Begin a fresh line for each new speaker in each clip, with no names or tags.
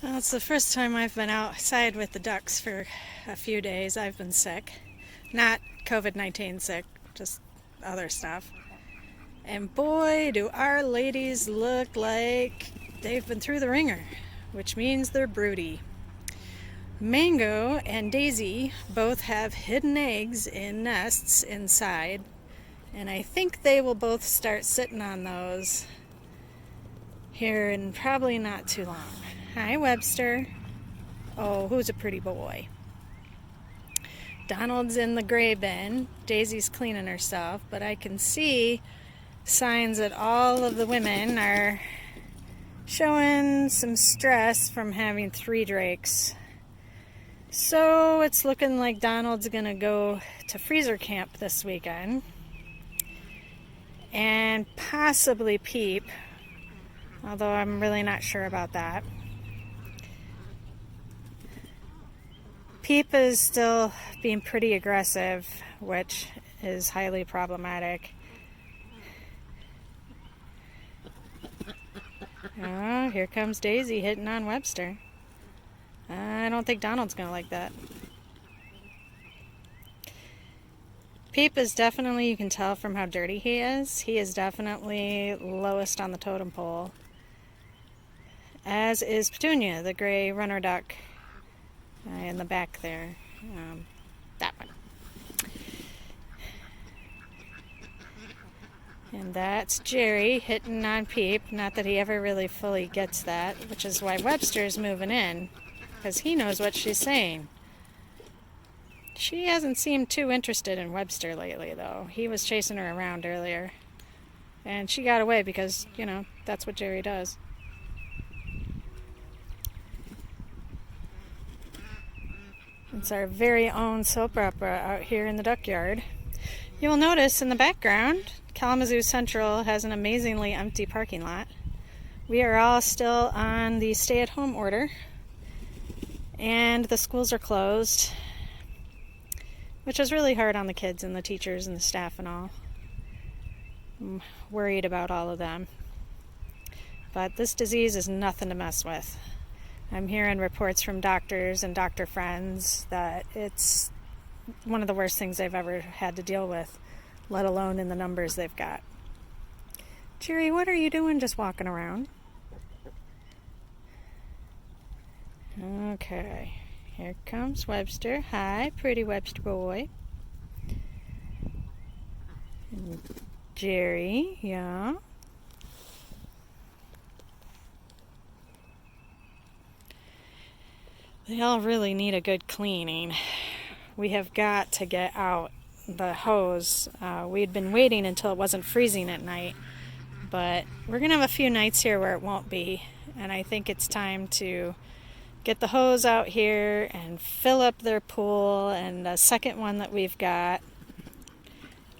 Well, it's the first time I've been outside with the ducks for a few days. I've been sick. Not COVID-19 sick, just other stuff. And boy, do our ladies look like they've been through the ringer, which means they're broody. Mango and Daisy both have hidden eggs in nests inside, and I think they will both start sitting on those here in probably not too long. Hi, Webster. Oh, who's a pretty boy? Donald's in the gray bin. Daisy's cleaning herself, but I can see signs that all of the women are showing some stress from having 3 drakes. So it's looking like Donald's gonna go to freezer camp this weekend. And possibly Peep, although I'm really not sure about that. Peep is still being pretty aggressive, which is highly problematic. Oh, here comes Daisy hitting on Webster. I don't think Donald's going to like that. Peep is definitely, you can tell from how dirty he is. He is definitely lowest on the totem pole. As is Petunia, the gray runner duck in the back there. That one. And that's Jerry hitting on Peep. Not that he ever really fully gets that, which is why Webster's moving in, because he knows what she's saying. She hasn't seemed too interested in Webster lately, though. He was chasing her around earlier. And she got away because, that's what Jerry does. It's our very own soap opera out here in the duck yard. You will notice in the background, Kalamazoo Central has an amazingly empty parking lot. We are all still on the stay-at-home order, and the schools are closed, which is really hard on the kids and the teachers and the staff and all. I'm worried about all of them. But this disease is nothing to mess with. I'm hearing reports from doctors and doctor friends that it's one of the worst things they've ever had to deal with, let alone in the numbers they've got. Jerry, what are you doing just walking around? Okay, here comes Webster. Hi, pretty Webster boy. And Jerry, yeah. They all really need a good cleaning. We have got to get out the hose. We had been waiting until it wasn't freezing at night, but we're going to have a few nights here where it won't be, and I think it's time to get the hose out here and fill up their pool and the second one that we've got.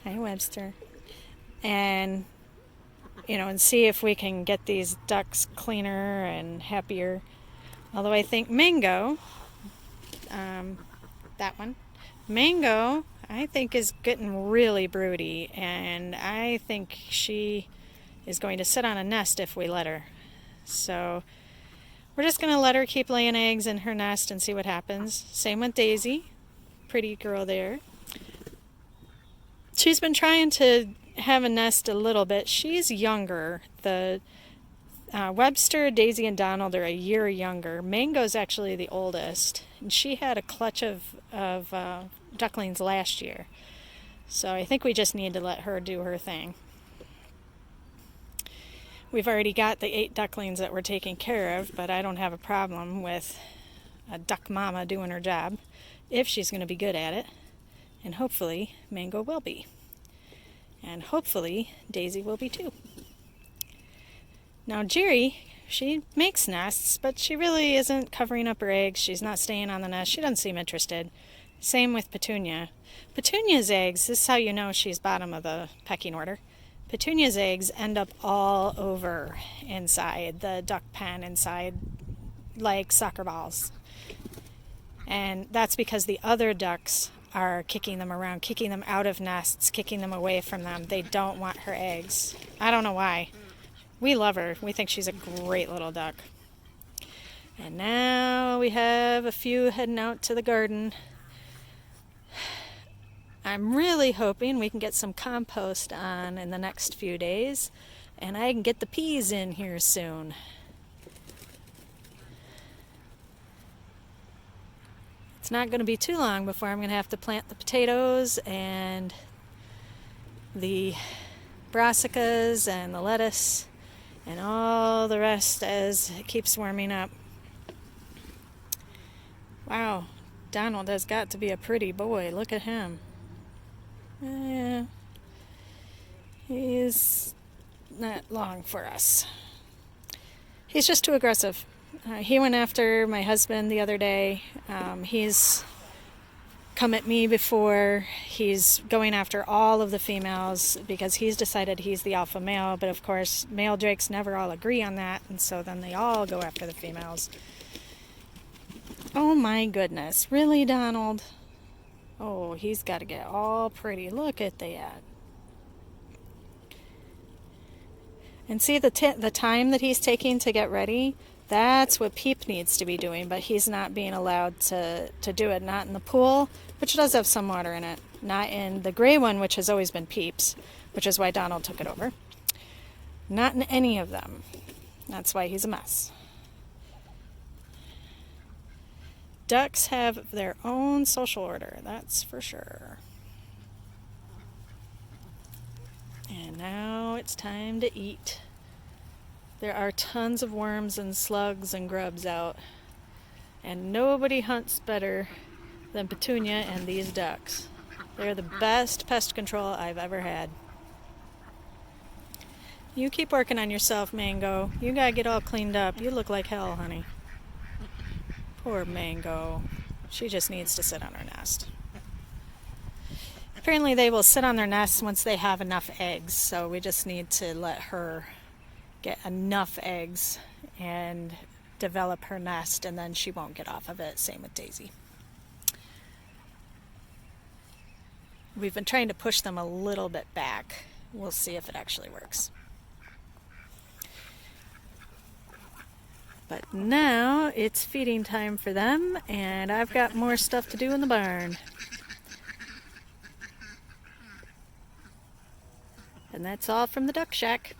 Hi, Webster. And, and see if we can get these ducks cleaner and happier. Although I think Mango, that one, Mango, I think is getting really broody, and I think she is going to sit on a nest if we let her. So we're just going to let her keep laying eggs in her nest and see what happens. Same with Daisy, pretty girl there. She's been trying to have a nest a little bit. She's younger. The Webster, Daisy, and Donald are a year younger. Mango's actually the oldest, and she had a clutch of ducklings last year. So I think we just need to let her do her thing. We've already got the 8 ducklings that we're taking care of, but I don't have a problem with a duck mama doing her job if she's going to be good at it. And hopefully Mango will be. And hopefully Daisy will be too. Now Jerry, she makes nests, but she really isn't covering up her eggs. She's not staying on the nest. She doesn't seem interested. Same with Petunia. Petunia's eggs, this is how you know she's bottom of the pecking order. Petunia's eggs end up all over inside the duck pen, inside like soccer balls. And that's because the other ducks are kicking them around, kicking them out of nests, kicking them away from them. They don't want her eggs. I don't know why. We love her. We think she's a great little duck. And now we have a few heading out to the garden. I'm really hoping we can get some compost on in the next few days, and I can get the peas in here soon. It's not going to be too long before I'm going to have to plant the potatoes and the brassicas and the lettuce and all the rest as it keeps warming up. Wow, Donald has got to be a pretty boy. Look at him. Yeah, he's not long for us. He's just too aggressive. He went after my husband the other day. He's come at me before. He's going after all of the females because he's decided he's the alpha male. But of course, male drakes never all agree on that, and so then they all go after the females. Oh my goodness. Really, Donald? Oh, he's got to get all pretty. Look at that. And see the time that he's taking to get ready? That's what Peep needs to be doing, but he's not being allowed to do it. Not in the pool, which does have some water in it. Not in the gray one, which has always been Peep's, which is why Donald took it over. Not in any of them. That's why he's a mess. Ducks have their own social order, that's for sure. And now it's time to eat. There are tons of worms and slugs and grubs out, and nobody hunts better than Petunia and these ducks. They're the best pest control I've ever had. You keep working on yourself, Mango. You gotta get all cleaned up. You look like hell, honey. Poor Mango. She just needs to sit on her nest. Apparently they will sit on their nests once they have enough eggs, so we just need to let her get enough eggs and develop her nest, and then she won't get off of it. Same with Daisy. We've been trying to push them a little bit back. We'll see if it actually works. But now it's feeding time for them, and I've got more stuff to do in the barn. And that's all from the duck shack.